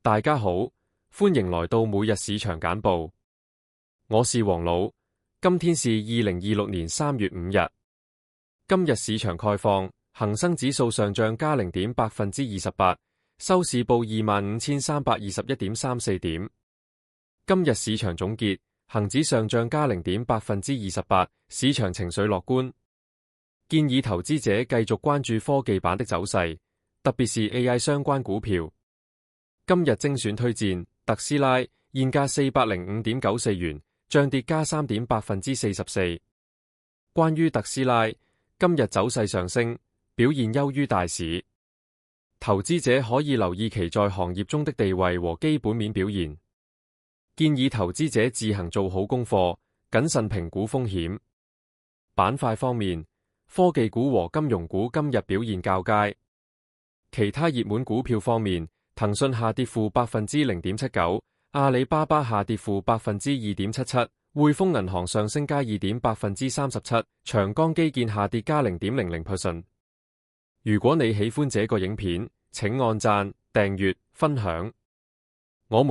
大家好，歡迎來到每日市場簡報。我是黃老，今天是2026年3月5日。今日市場概況，恒生指數上漲加0.28%，收市報25,321.34點。今日市場總結，恒指上漲加0.28%，市場情緒樂觀。建議投資者繼續關注科技板的走勢，特別是 AI 相關股票。今日精選推薦特斯拉，現價405.94元，漲跌加3.44%。關於特斯拉，今日走勢上升，表現優於大市。投資者可以留意其在行業中的地位和基本面表現。建議投資者自行做好功課，謹慎評估風險。板塊方面，科技股和金融股今日表現較佳。其他熱門股票方面，騰訊下跌負0.79%，阿里巴巴下跌負2.77%，匯豐銀行上升加2.37%，長江基建下跌加0.00%。如果你喜歡這個影片，請按讚、訂閱、分享。我們